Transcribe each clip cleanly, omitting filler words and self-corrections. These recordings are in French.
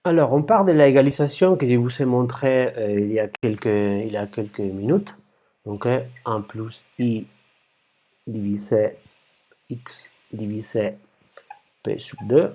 Alors, on part de la égalisation que je vous ai montré il y a quelques minutes. Donc, 1 plus i divisé x divisé p sub 2.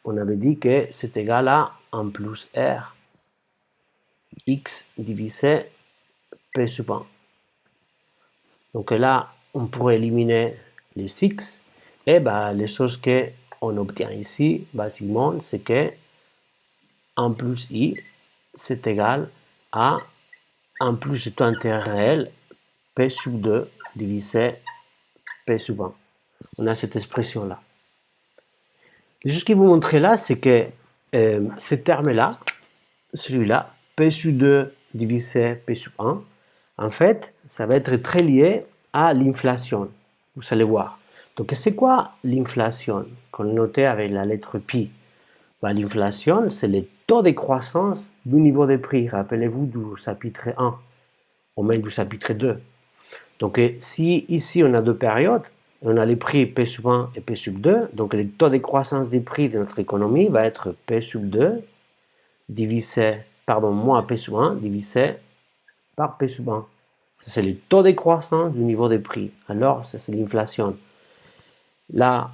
On avait dit que c'est égal à 1 plus r x divisé p sub 1. Donc là, on pourrait éliminer les x. Et les choses qu'on obtient ici, basiquement, c'est que 1 plus i, c'est égal à 1 plus de taux d'intérêt réel, p sub 2 divisé p sub 1. On a cette expression-là. Les choses que vous montrer là, c'est que ce terme-là, celui-là, p sub 2 divisé p sub 1, en fait, ça va être très lié à l'inflation. Vous allez voir. Donc, c'est quoi l'inflation qu'on notait avec la lettre pi? L'inflation, c'est le taux de croissance du niveau des prix. Rappelez-vous du chapitre 1, ou même du chapitre 2. Donc, si ici on a deux périodes, on a les prix P sub 1 et P sub 2, donc le taux de croissance des prix de notre économie va être P sub 2 moins P sub 1 divisé par P sub 1. C'est le taux de croissance du niveau des prix. Alors, c'est l'inflation. Là,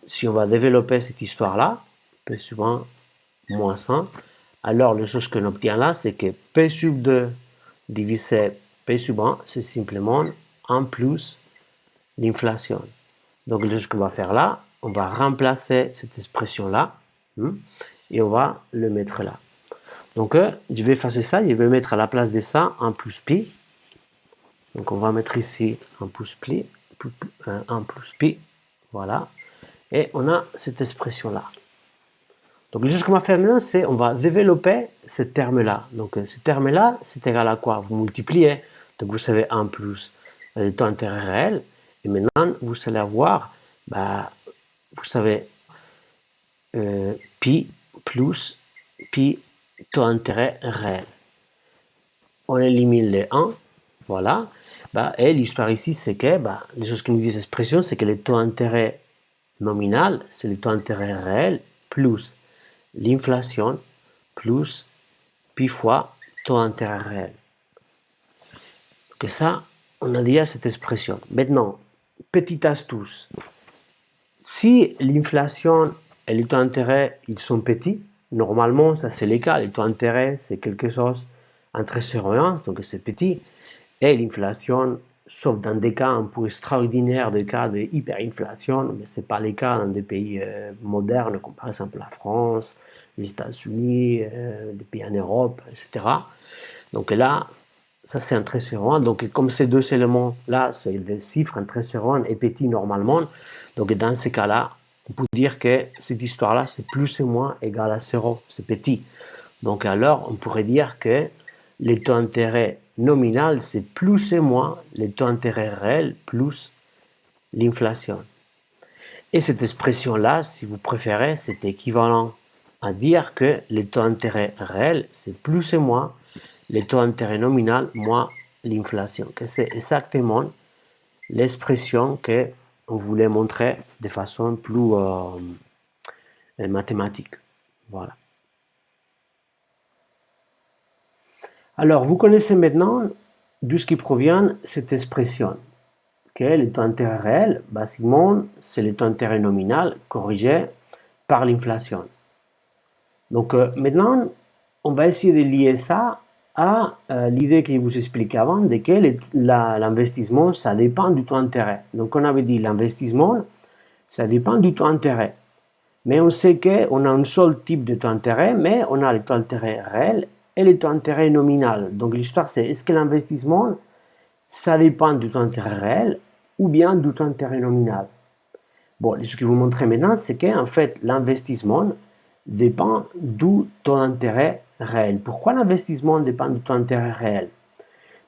si on va développer cette histoire-là, P sub 1 moins 1, alors la chose qu'on obtient là, c'est que P sub 2 divisé P sub 1, c'est simplement 1 plus l'inflation. Donc, ce qu'on va faire là, on va remplacer cette expression-là et on va le mettre là. Donc, je vais effacer ça, je vais mettre à la place de ça 1 plus pi. Donc, on va mettre ici 1 plus pi, 1 plus pi, voilà. Et on a cette expression-là. Donc, les choses qu'on va faire maintenant, c'est on va développer ce terme-là. Donc, ce terme-là, c'est égal à quoi? Vous multipliez. Donc, vous savez 1 plus le taux d'intérêt réel. Et maintenant, vous allez avoir, vous savez, pi plus pi taux d'intérêt réel. On élimine les 1, voilà. Et l'histoire ici, c'est que les choses qui nous disent l'expression, c'est que le taux d'intérêt nominal, c'est le taux d'intérêt réel plus l'inflation plus pi fois taux d'intérêt réel. Donc ça, on a déjà cette expression. Maintenant, petite astuce. Si l'inflation et les taux d'intérêt, ils sont petits, normalement, ça c'est le cas. Les taux d'intérêt, c'est quelque chose entre 0 et 1, donc c'est petit. Et l'inflation, sauf dans des cas un peu extraordinaires, des cas de hyperinflation, mais ce n'est pas le cas dans des pays modernes, comme par exemple la France, les États-Unis, des pays en Europe, etc. Donc là, ça c'est entre 0 et 1. Donc comme ces deux éléments-là, c'est des chiffres entre 0 et 1 et petit normalement, donc dans ces cas-là, on peut dire que cette histoire-là, c'est plus ou moins égal à 0, c'est petit. Donc alors, on pourrait dire que le taux d'intérêt nominal, c'est plus ou moins le taux d'intérêt réel plus l'inflation. Et cette expression-là, si vous préférez, c'est équivalent à dire que le taux d'intérêt réel, c'est plus ou moins le taux d'intérêt nominal moins l'inflation. Que c'est exactement l'expression qu'on voulait montrer de façon plus mathématique. Voilà. Alors, vous connaissez maintenant d'où ce qui provient cette expression, que le taux d'intérêt réel, basiquement, c'est le taux d'intérêt nominal corrigé par l'inflation. Donc maintenant, on va essayer de lier ça à l'idée que je vous expliquais avant, de que l'investissement, ça dépend du taux d'intérêt. Donc on avait dit l'investissement, ça dépend du taux d'intérêt. Mais on sait qu'on a un seul type de taux d'intérêt, mais on a le taux d'intérêt réel et le taux d'intérêt nominal. Donc l'histoire c'est, est-ce que l'investissement, ça dépend du taux d'intérêt réel ou bien du taux d'intérêt nominal? Bon, ce que je vous montrer maintenant, c'est qu'en fait, l'investissement dépend du taux d'intérêt réel. Pourquoi l'investissement dépend du taux d'intérêt réel?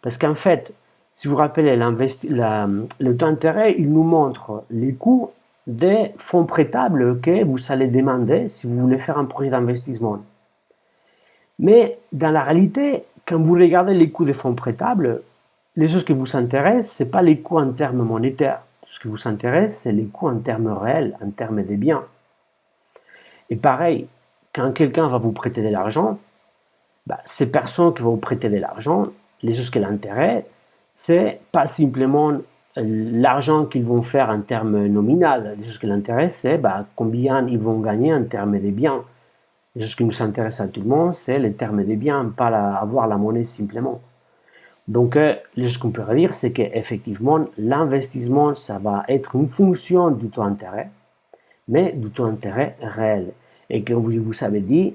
Parce qu'en fait, si vous vous rappelez, le taux d'intérêt, il nous montre les coûts des fonds prêtables que vous allez demander si vous voulez faire un projet d'investissement. Mais dans la réalité, quand vous regardez les coûts des fonds prêtables, les choses qui vous intéressent, ce n'est pas les coûts en termes monétaires. Ce qui vous intéresse, c'est les coûts en termes réels, en termes des biens. Et pareil, quand quelqu'un va vous prêter de l'argent, ces personnes qui vont vous prêter de l'argent, les choses qui l'intéressent, c'est pas simplement l'argent qu'ils vont faire en termes nominal. Les choses qui l'intéressent, c'est combien ils vont gagner en termes de biens. Les choses qui nous intéressent à tout le monde, c'est les termes des biens, pas avoir la monnaie simplement. Donc, ce qu'on peut dire, c'est qu'effectivement, l'investissement, ça va être une fonction du taux d'intérêt, mais du taux d'intérêt réel. Et comme vous avez dit,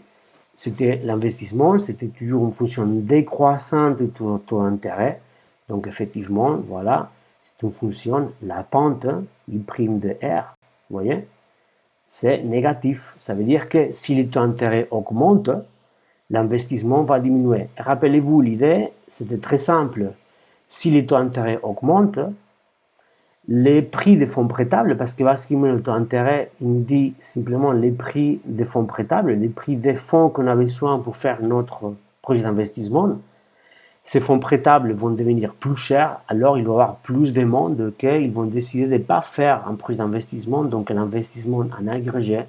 l'investissement, c'était toujours une fonction décroissante du taux d'intérêt. Donc, effectivement, voilà, c'est une fonction, la pente, I' de R, vous voyez, c'est négatif. Ça veut dire que si le taux d'intérêt augmente, l'investissement va diminuer. Rappelez-vous, l'idée, c'était très simple. Si les taux d'intérêt augmentent, les prix des fonds prêtables, parce que basculer le taux d'intérêt, nous dit simplement les prix des fonds prêtables, les prix des fonds qu'on a besoin pour faire notre projet d'investissement, ces fonds prêtables vont devenir plus chers, alors il va y avoir plus de monde qu'ils vont décider de ne pas faire un projet d'investissement, donc l'investissement en agrégé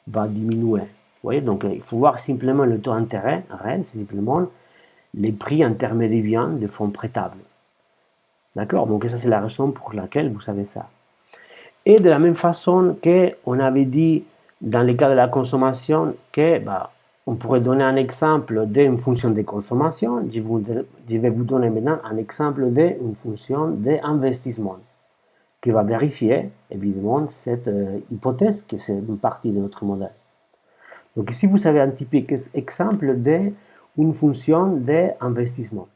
va diminuer. Vous voyez, donc il faut voir simplement le taux d'intérêt réel, c'est simplement les prix en termes de biens des fonds prêtables. D'accord? Donc ça c'est la raison pour laquelle vous savez ça. Et de la même façon qu'on avait dit dans le cas de la consommation que on pourrait donner un exemple d'une fonction de consommation. Je vais vous donner maintenant un exemple d'une fonction d'investissement qui va vérifier évidemment cette hypothèse que c'est une partie de notre modèle. Donc ici vous avez un typique exemple d'une fonction d'investissement.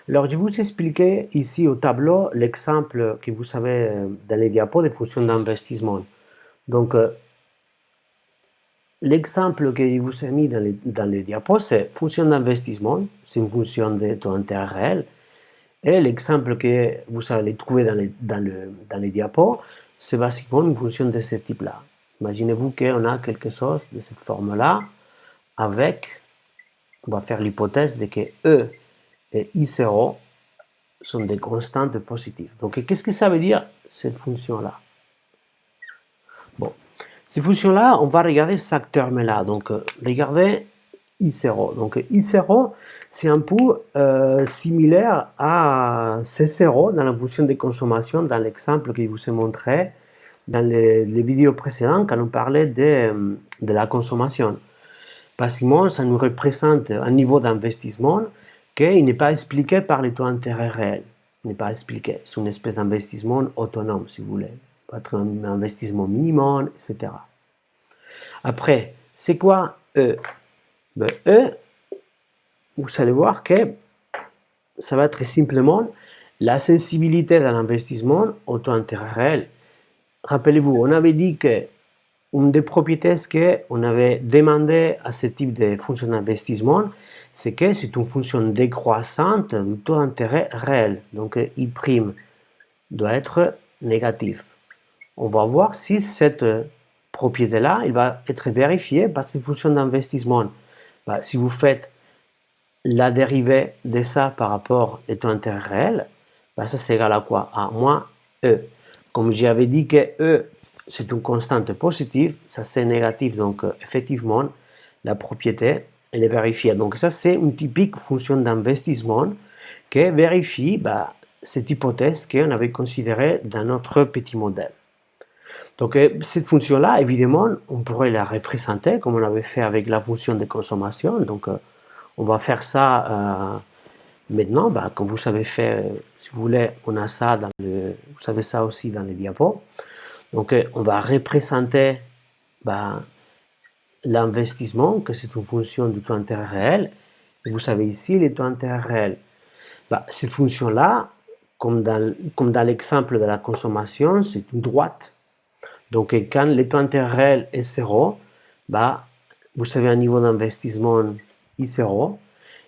Alors, je vais vous expliquer ici au tableau l'exemple que vous savez dans les diapos des fonctions d'investissement. Donc, l'exemple que je vous ai mis dans les diapos, c'est fonction d'investissement, c'est une fonction de taux d'intérêt réel. Et l'exemple que vous allez trouver dans les diapos, c'est basiquement une fonction de ce type-là. Imaginez-vous qu'on a quelque chose de cette forme-là avec, on va faire l'hypothèse de que E et I0 sont des constantes positives. Donc, qu'est-ce que ça veut dire, cette fonction-là? Bon, cette fonction-là, on va regarder ce terme-là. Donc, regardez I0. Donc, I0, c'est un peu similaire à C0 dans la fonction de consommation, dans l'exemple que je vous ai montré dans les vidéos précédentes, quand on parlait de la consommation. Basiquement, ça nous représente un niveau d'investissement qui n'est pas expliqué par les taux d'intérêt réels. Il n'est pas expliqué. C'est une espèce d'investissement autonome, si vous voulez. Peut-être un investissement minimum, etc. Après, c'est quoi E? E, vous allez voir que ça va être simplement la sensibilité de l'investissement au taux d'intérêt réel. Rappelez-vous, on avait dit que une des propriétés qu'on avait demandé à ce type de fonction d'investissement, c'est que c'est une fonction décroissante du taux d'intérêt réel. Donc, I' doit être négatif. On va voir si cette propriété-là, elle va être vérifiée par cette fonction d'investissement. Si vous faites la dérivée de ça par rapport au taux d'intérêt réel, ça c'est égal à quoi? À moins E. Comme j'avais dit que E, c'est une constante positive, ça c'est négatif, donc effectivement, la propriété, elle est vérifiée. Donc ça c'est une typique fonction d'investissement qui vérifie cette hypothèse qu'on avait considérée dans notre petit modèle. Donc cette fonction-là, évidemment, on pourrait la représenter comme on avait fait avec la fonction de consommation. Donc on va faire ça maintenant, comme vous savez faire, si vous voulez, on a ça vous savez ça aussi dans les diapos. Donc on va représenter l'investissement, que c'est une fonction du taux d'intérêt réel. Et vous savez ici les taux d'intérêt réels. Cette fonction-là, comme dans l'exemple de la consommation, c'est une droite. Donc quand le taux d'intérêt réel est 0, vous avez un niveau d'investissement I0.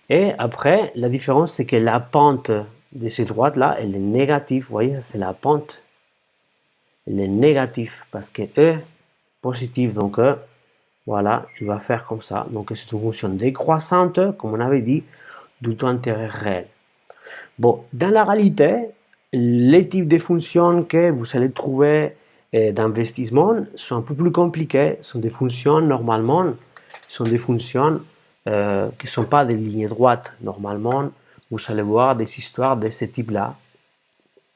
Et après, la différence, c'est que la pente de cette droite-là, elle est négative. Vous voyez, c'est la pente. Elle est négative parce que E positif. Donc, voilà, il va faire comme ça. Donc, c'est une fonction décroissante, comme on avait dit, du taux d'intérêt réel. Bon, dans la réalité, les types de fonctions que vous allez trouver d'investissement sont un peu plus compliquées. Ce sont des fonctions, normalement, sont des fonctions qui ne sont pas des lignes droites. Normalement, vous allez voir des histoires de ce type-là,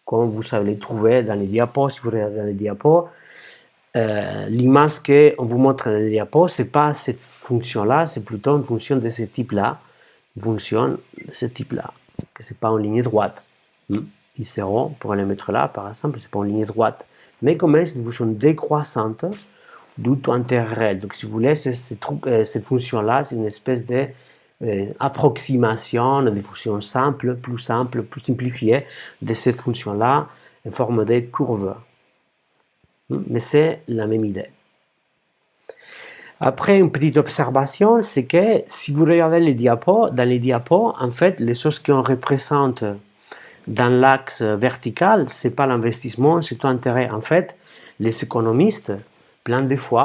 comme vous savez les trouver dans les diapos. Si vous regardez dans les diapos, l'image qu'on vous montre dans les diapos, ce n'est pas cette fonction-là, c'est plutôt une fonction de ce type-là, une fonction de ce type-là, que ce n'est pas en ligne droite. I0, pour les mettre là, par exemple, c'est pas en ligne droite. Mais comme c'est une fonction décroissante du taux d'intérêt réel. Donc, si vous voulez, cette fonction-là, c'est une espèce d'approximation des fonctions simples, plus simplifiées de cette fonction-là en forme de courbe. Mais c'est la même idée. Après, une petite observation, c'est que si vous regardez les diapos, dans les diapos, en fait, les choses qu'on représente dans l'axe vertical, c'est pas l'investissement, c'est tout intérêt. En fait, les économistes, plein de fois,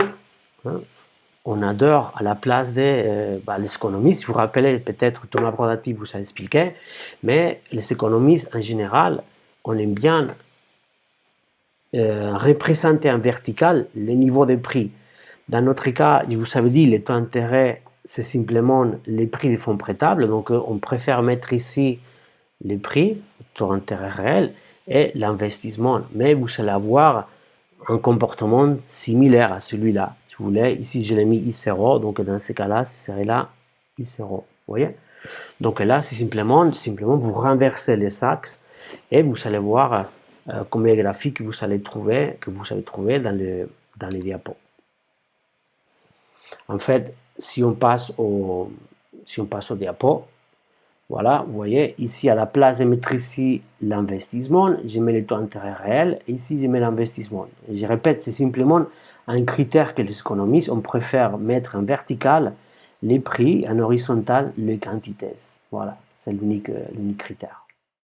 on adore à la place des les économistes. Vous vous rappelez peut-être Thomas Brodati vous a expliqué, mais les économistes en général, on aime bien représenter en vertical les niveaux de prix. Dans notre cas, je vous avais dit, les taux d'intérêt, c'est simplement les prix des fonds prêtables. Donc, on préfère mettre ici les prix, le taux d'intérêt réel, et l'investissement. Mais vous allez avoir un comportement similaire à celui-là. Si vous voulez, ici, je l'ai mis I0, donc dans ce cas-là, ce serait là I0. Vous voyez? Donc là, c'est simplement vous renversez les axes et vous allez voir combien de graphiques que vous allez trouver dans les diapos. En fait, si on passe au diapo, voilà, vous voyez, ici à la place de mettre ici l'investissement, je mets le taux d'intérêt réel, et ici je mets l'investissement. Je répète, c'est simplement un critère que les économistes, on préfère mettre en vertical les prix, en horizontal les quantités. Voilà, c'est l'unique critère.